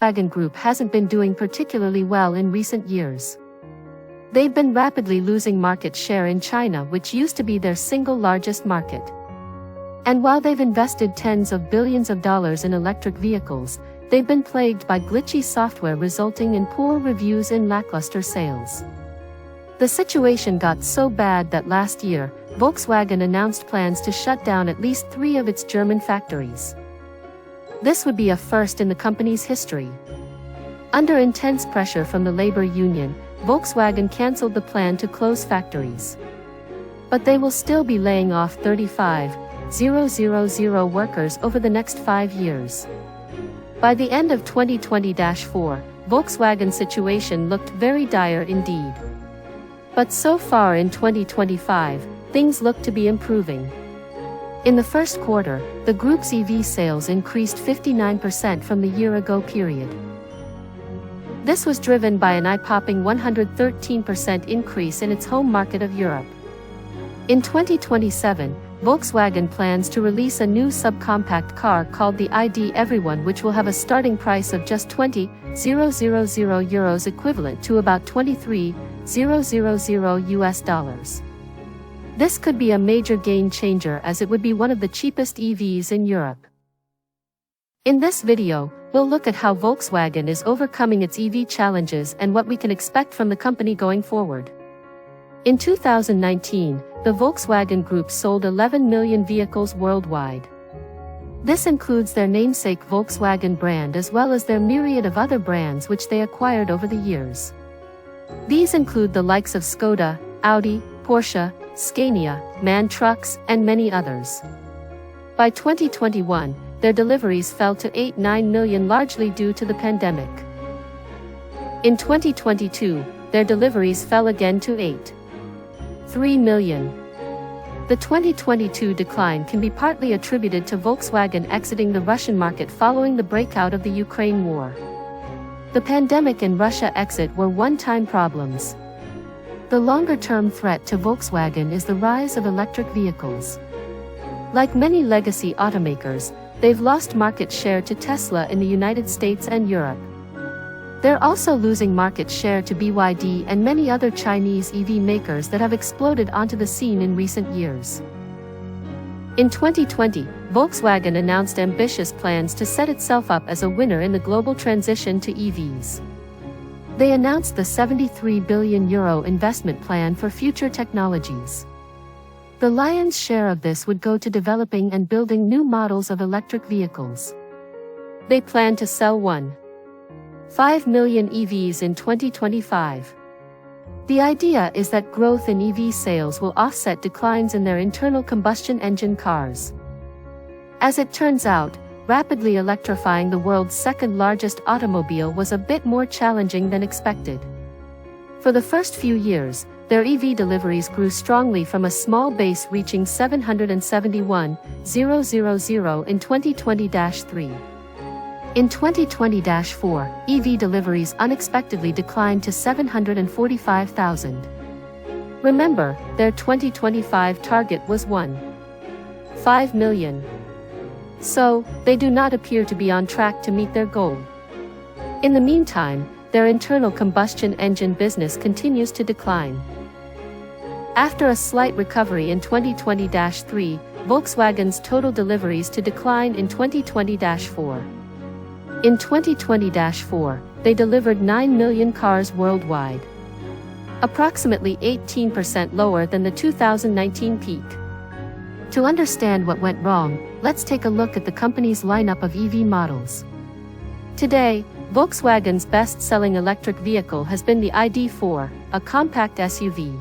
Volkswagen Group hasn't been doing particularly well in recent years. They've been rapidly losing market share in China, which used to be their single largest market. And while they've invested tens of billions of dollars in electric vehicles, they've been plagued by glitchy software resulting in poor reviews and lackluster sales. The situation got so bad that last year, Volkswagen announced plans to shut down at least 3 of its German factories. This would be a first in the company's history. Under intense pressure from the labor union, Volkswagen cancelled the plan to close factories. But they will still be laying off 35,000 workers over the next 5 years. By the end of 2020-4, Volkswagen's situation looked very dire indeed. But so far in 2025, things look to be improving. In the first quarter, the group's EV sales increased 59% from the year-ago period. This was driven by an eye-popping 113% increase in its home market of Europe. In 2027, Volkswagen plans to release a new subcompact car called the ID Everyone, which will have a starting price of just €20,000 equivalent to about $23,000 US. This could be a major game changer as it would be one of the cheapest EVs in Europe. In this video, we'll look at how Volkswagen is overcoming its EV challenges and what we can expect from the company going forward. In 2019, the Volkswagen Group sold 11 million vehicles worldwide. This includes their namesake Volkswagen brand as well as their myriad of other brands which they acquired over the years. These include the likes of Skoda, Audi, Porsche, Scania, MAN Trucks, and many others. By 2021, their deliveries fell to 8-9 million, largely due to the pandemic. In 2022, their deliveries fell again to 8.3 million. The 2022 decline can be partly attributed to Volkswagen exiting the Russian market following the breakout of the Ukraine war. The pandemic and Russia exit were one-time problems. The longer-term threat to Volkswagen is the rise of electric vehicles. Like many legacy automakers, they've lost market share to Tesla in the United States and Europe. They're also losing market share to BYD and many other Chinese EV makers that have exploded onto the scene in recent years. In 2020, Volkswagen announced ambitious plans to set itself up as a winner in the global transition to EVs. They announced the €73 billion investment plan for future technologies. The lion's share of this would go to developing and building new models of electric vehicles. They plan to sell 1.5 million EVs in 2025. The idea is that growth in EV sales will offset declines in their internal combustion engine cars. As it turns out, rapidly electrifying the world's second-largest automobile was a bit more challenging than expected. For the first few years, their EV deliveries grew strongly from a small base, reaching 771,000 in 2020-3. In 2020-4, EV deliveries unexpectedly declined to 745,000. Remember, their 2025 target was 1.5 million. So, they do not appear to be on track to meet their goal. In the meantime, their internal combustion engine business continues to decline. After a slight recovery in 2020-3, Volkswagen's total deliveries to decline in 2020-4. In 2020-4, they delivered 9 million cars worldwide, approximately 18% lower than the 2019 peak. To understand what went wrong, let's take a look at the company's lineup of EV models. Today, Volkswagen's best-selling electric vehicle has been the ID.4, a compact SUV.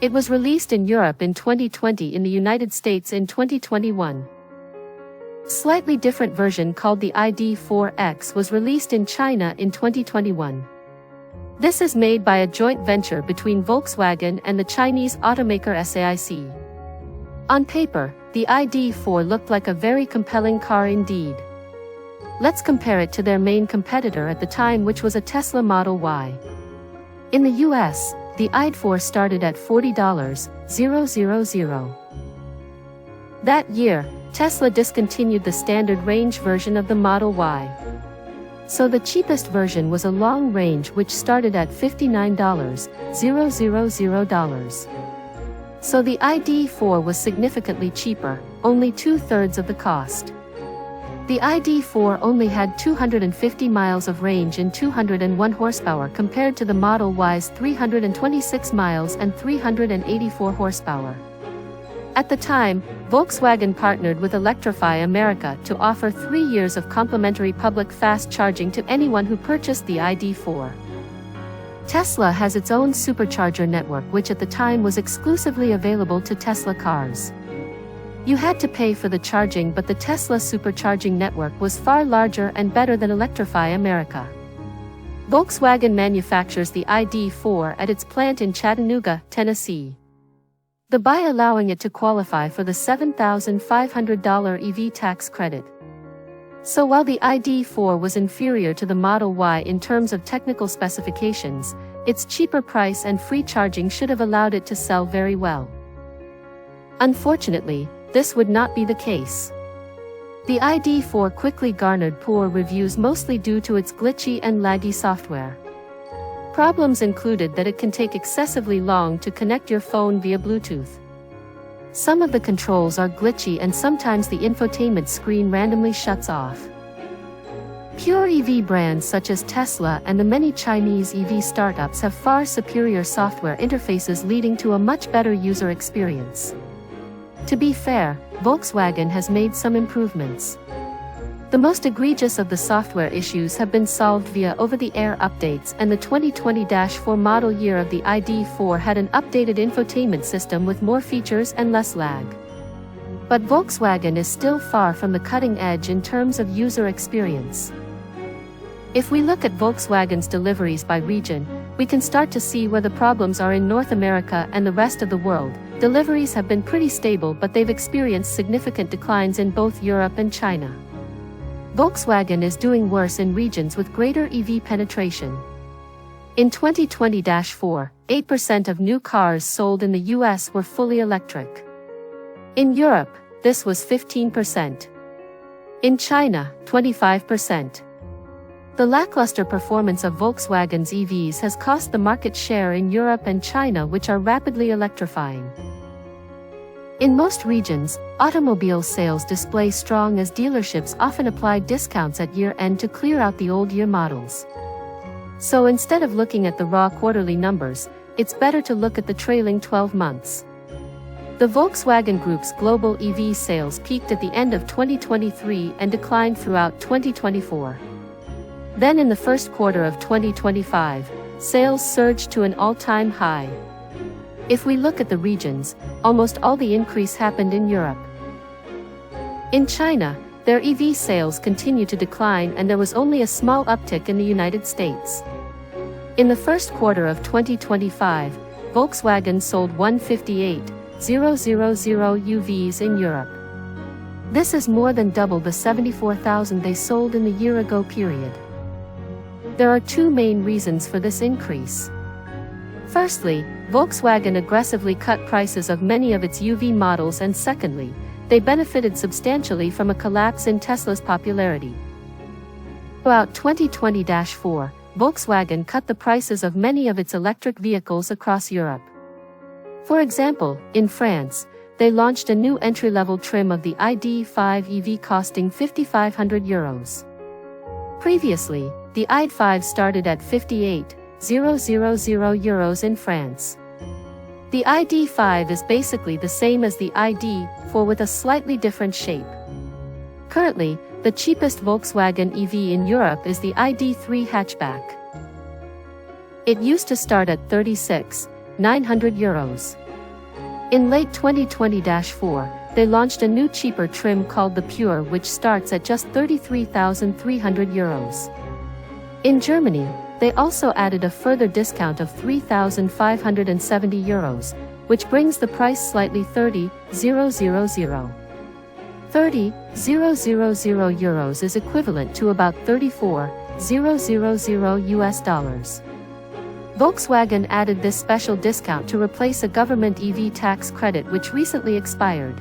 It was released in Europe in 2020, in the United States in 2021. Slightly different version called the ID.4X was released in China in 2021. This is made by a joint venture between Volkswagen and the Chinese automaker SAIC. On paper, the ID.4 looked like a very compelling car indeed. Let's compare it to their main competitor at the time, which was a Tesla Model Y. In the US, the ID.4 started at $40,000. That year, Tesla discontinued the standard range version of the Model Y. So the cheapest version was a long range which started at $59,000. So the ID.4 was significantly cheaper, only 2/3 of the cost. The ID.4 only had 250 miles of range and 201 horsepower compared to the Model Y's 326 miles and 384 horsepower. At the time, Volkswagen partnered with Electrify America to offer 3 years of complimentary public fast charging to anyone who purchased the ID.4. Tesla has its own supercharger network which at the time was exclusively available to Tesla cars. You had to pay for the charging, but the Tesla supercharging network was far larger and better than Electrify America. Volkswagen manufactures the ID.4 at its plant in Chattanooga, Tennessee. By allowing it to qualify for the $7,500 EV tax credit. So while the ID.4 was inferior to the Model Y in terms of technical specifications, its cheaper price and free charging should have allowed it to sell very well. Unfortunately, this would not be the case. The ID.4 quickly garnered poor reviews mostly due to its glitchy and laggy software. Problems included that it can take excessively long to connect your phone via Bluetooth. Some of the controls are glitchy and sometimes the infotainment screen randomly shuts off. Pure EV brands such as Tesla and the many Chinese EV startups have far superior software interfaces leading to a much better user experience. To be fair, Volkswagen has made some improvements. The most egregious of the software issues have been solved via over-the-air updates, and the 2020-4 model year of the ID.4 had an updated infotainment system with more features and less lag. But Volkswagen is still far from the cutting edge in terms of user experience. If we look at Volkswagen's deliveries by region, we can start to see where the problems are in North America and the rest of the world. Deliveries have been pretty stable, but they've experienced significant declines in both Europe and China. Volkswagen is doing worse in regions with greater EV penetration. In 2020-4, 8% of new cars sold in the US were fully electric. In Europe, this was 15%. In China, 25%. The lackluster performance of Volkswagen's EVs has cost the market share in Europe and China, which are rapidly electrifying. In most regions, automobile sales display strong as dealerships often apply discounts at year-end to clear out the old year models. So instead of looking at the raw quarterly numbers, it's better to look at the trailing 12 months. The Volkswagen Group's global EV sales peaked at the end of 2023 and declined throughout 2024. Then in the first quarter of 2025, sales surged to an all-time high. If we look at the regions, almost all the increase happened in Europe. In China, their EV sales continue to decline, and there was only a small uptick in the United States. In the first quarter of 2025, Volkswagen sold 158,000 UVs in Europe. This is more than double the 74,000 they sold in the year-ago period. There are two main reasons for this increase. Firstly, Volkswagen aggressively cut prices of many of its UV models, and secondly, they benefited substantially from a collapse in Tesla's popularity. Throughout 2020-4, Volkswagen cut the prices of many of its electric vehicles across Europe. For example, in France, they launched a new entry-level trim of the ID.5 EV costing €5,500. Previously, the ID.5 started at €58,000 in France. The ID.5 is basically the same as the ID.4 with a slightly different shape. Currently, the cheapest Volkswagen EV in Europe is the ID.3 hatchback. It used to start at €36,900. In late 2020-4, they launched a new cheaper trim called the Pure, which starts at just €33,300. In Germany, they also added a further discount of €3,570, which brings the price slightly €30,000. €30,000 is equivalent to about $34,000. Volkswagen added this special discount to replace a government EV tax credit which recently expired.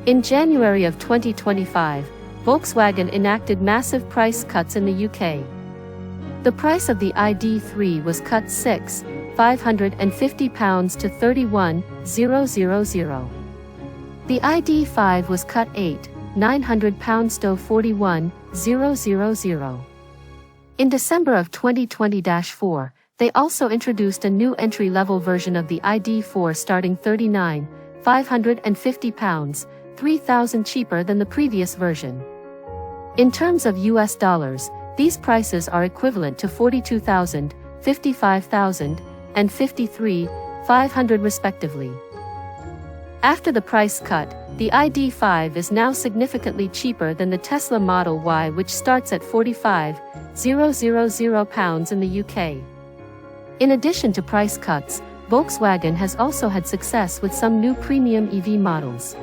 In January of 2025, Volkswagen enacted massive price cuts in the UK. The price of the ID3 was cut £6,550 to £31,000. The ID5 was cut £8,900 to £41,000. In December of 2020-4, they also introduced a new entry-level version of the ID4 starting £39,550, £3,000 cheaper than the previous version. In terms of US dollars, these prices are equivalent to $42,000, $55,000, and $53,500 respectively. After the price cut, the ID5 is now significantly cheaper than the Tesla Model Y, which starts at £45,000 in the UK. In addition to price cuts, Volkswagen has also had success with some new premium EV models.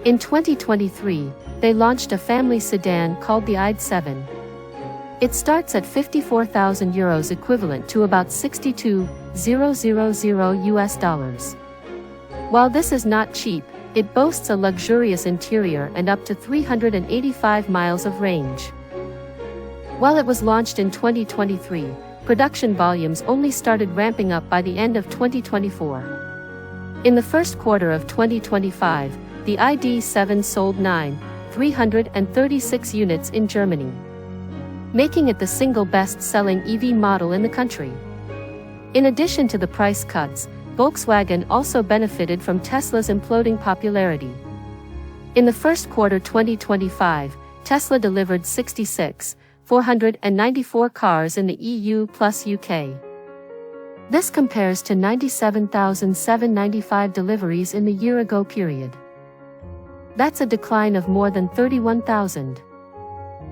In 2023, they launched a family sedan called the ID7. It starts at €54,000 equivalent to about $62,000 US dollars. While this is not cheap, it boasts a luxurious interior and up to 385 miles of range. While it was launched in 2023, production volumes only started ramping up by the end of 2024. In the first quarter of 2025, the ID7 sold 9,336 units in Germany, making it the single best-selling EV model in the country. In addition to the price cuts, Volkswagen also benefited from Tesla's imploding popularity. In the first quarter 2025, Tesla delivered 66,494 cars in the EU plus UK. This compares to 97,795 deliveries in the year-ago period. That's a decline of more than 31,000.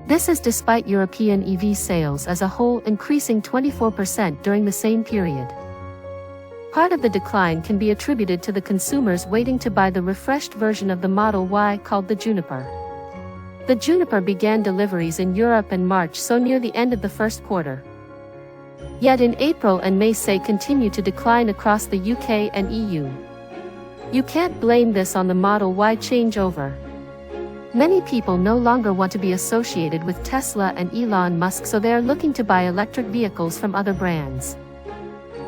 This is despite European EV sales as a whole increasing 24% during the same period. Part of the decline can be attributed to the consumers waiting to buy the refreshed version of the Model Y called the Juniper. The Juniper began deliveries in Europe in March, so near the end of the first quarter. Yet in April and May they continue to decline across the UK and EU. You can't blame this on the Model Y changeover. Many people no longer want to be associated with Tesla and Elon Musk, so they are looking to buy electric vehicles from other brands.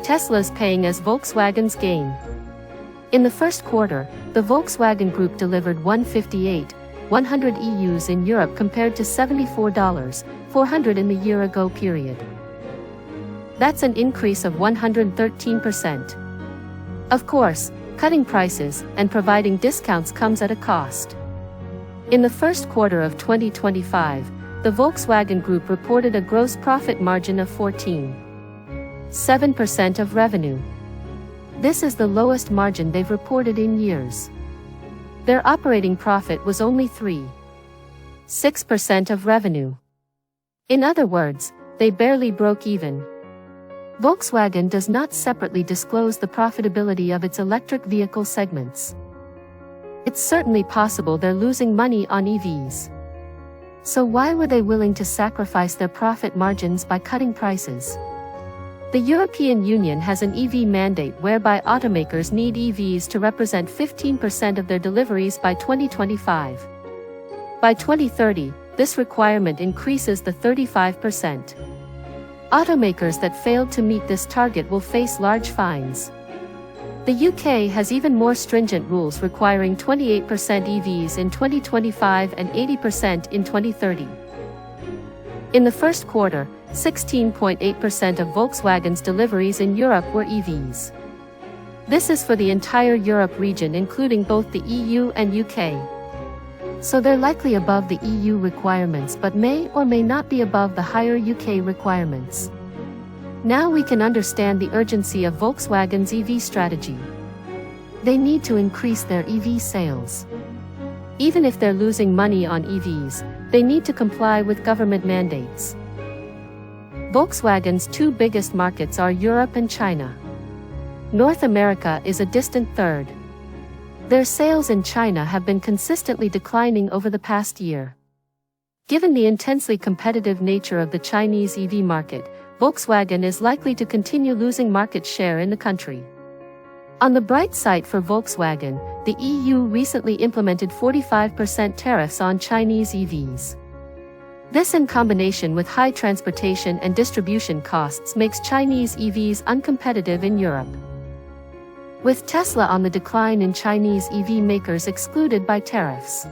Tesla's paying as Volkswagen's gain. In the first quarter, the Volkswagen Group delivered 158,100 EUs in Europe compared to $74,400 in the year-ago period. That's an increase of 113%. Of course, cutting prices and providing discounts comes at a cost. In the first quarter of 2025, the Volkswagen Group reported a gross profit margin of 14.7% of revenue. This is the lowest margin they've reported in years. Their operating profit was only 3.6% of revenue. In other words, they barely broke even. Volkswagen does not separately disclose the profitability of its electric vehicle segments. It's certainly possible they're losing money on EVs. So why were they willing to sacrifice their profit margins by cutting prices? The European Union has an EV mandate whereby automakers need EVs to represent 15% of their deliveries by 2025. By 2030, this requirement increases to 35%. Automakers that fail to meet this target will face large fines. The UK has even more stringent rules requiring 28% EVs in 2025 and 80% in 2030. In the first quarter, 16.8% of Volkswagen's deliveries in Europe were EVs. This is for the entire Europe region, including both the EU and UK. So they're likely above the EU requirements but may or may not be above the higher UK requirements. Now we can understand the urgency of Volkswagen's EV strategy. They need to increase their EV sales. Even if they're losing money on EVs, they need to comply with government mandates. Volkswagen's two biggest markets are Europe and China. North America is a distant third. Their sales in China have been consistently declining over the past year. Given the intensely competitive nature of the Chinese EV market, Volkswagen is likely to continue losing market share in the country. On the bright side for Volkswagen, the EU recently implemented 45% tariffs on Chinese EVs. This, in combination with high transportation and distribution costs, makes Chinese EVs uncompetitive in Europe. With Tesla on the decline and Chinese EV makers excluded by tariffs,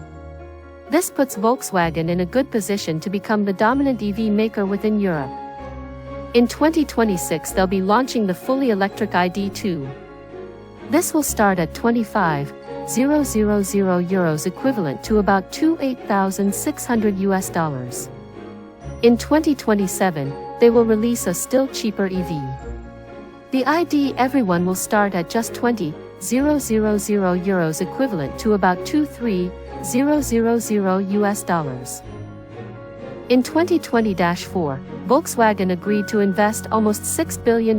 this puts Volkswagen in a good position to become the dominant EV maker within Europe. In 2026, they'll be launching the fully electric ID.2. This will start at €25,000 equivalent to about $28,600. In 2027, they will release a still cheaper EV. The ID Everyone will start at just €20,000 equivalent to about $23,000. In 2020-4, Volkswagen agreed to invest almost $6 billion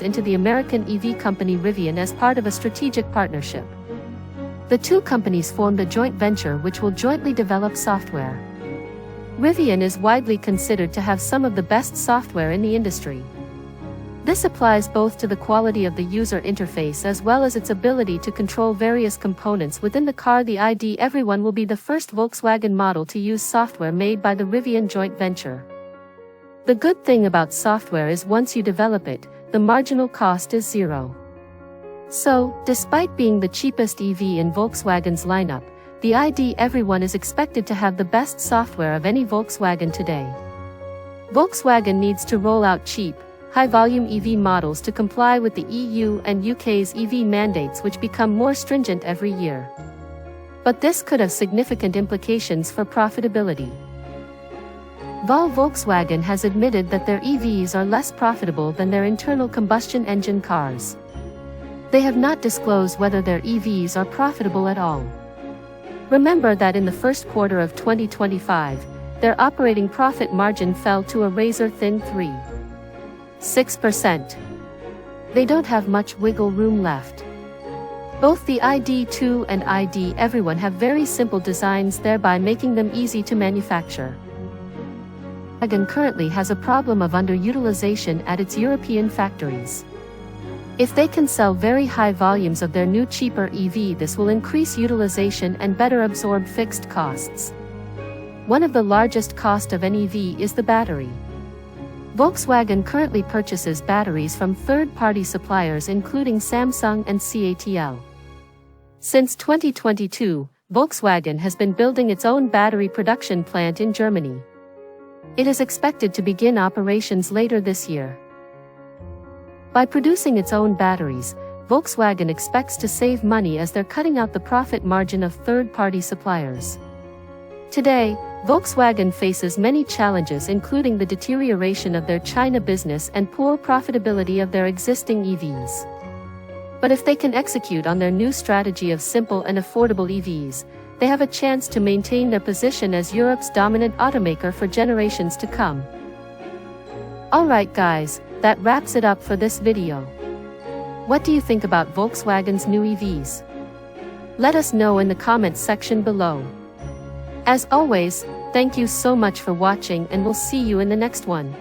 into the American EV company Rivian as part of a strategic partnership. The two companies formed a joint venture which will jointly develop software. Rivian is widely considered to have some of the best software in the industry. This applies both to the quality of the user interface as well as its ability to control various components within the car. The ID Everyone will be the first Volkswagen model to use software made by the Rivian joint venture. The good thing about software is once you develop it, the marginal cost is zero. So, despite being the cheapest EV in Volkswagen's lineup, the ID Everyone is expected to have the best software of any Volkswagen today. Volkswagen needs to roll out cheap, high-volume EV models to comply with the EU and UK's EV mandates, which become more stringent every year. But this could have significant implications for profitability. Volkswagen has admitted that their EVs are less profitable than their internal combustion engine cars. They have not disclosed whether their EVs are profitable at all. Remember that in the first quarter of 2025, their operating profit margin fell to a razor-thin 3.6%. They don't have much wiggle room left. Both the ID.2 and ID Everyone have very simple designs, thereby making them easy to manufacture. Volkswagen currently has a problem of underutilization at its European factories. If they can sell very high volumes of their new cheaper EV, this will increase utilization and better absorb fixed costs. One of the largest costs of an EV is the battery. Volkswagen currently purchases batteries from third-party suppliers including Samsung and CATL. Since 2022, Volkswagen has been building its own battery production plant in Germany. It is expected to begin operations later this year. By producing its own batteries, Volkswagen expects to save money as they're cutting out the profit margin of third-party suppliers. Today, Volkswagen faces many challenges, including the deterioration of their China business and poor profitability of their existing EVs. But if they can execute on their new strategy of simple and affordable EVs, they have a chance to maintain their position as Europe's dominant automaker for generations to come. Alright guys, that wraps it up for this video. What do you think about Volkswagen's new EVs? Let us know in the comments section below. As always, thank you so much for watching, and we'll see you in the next one.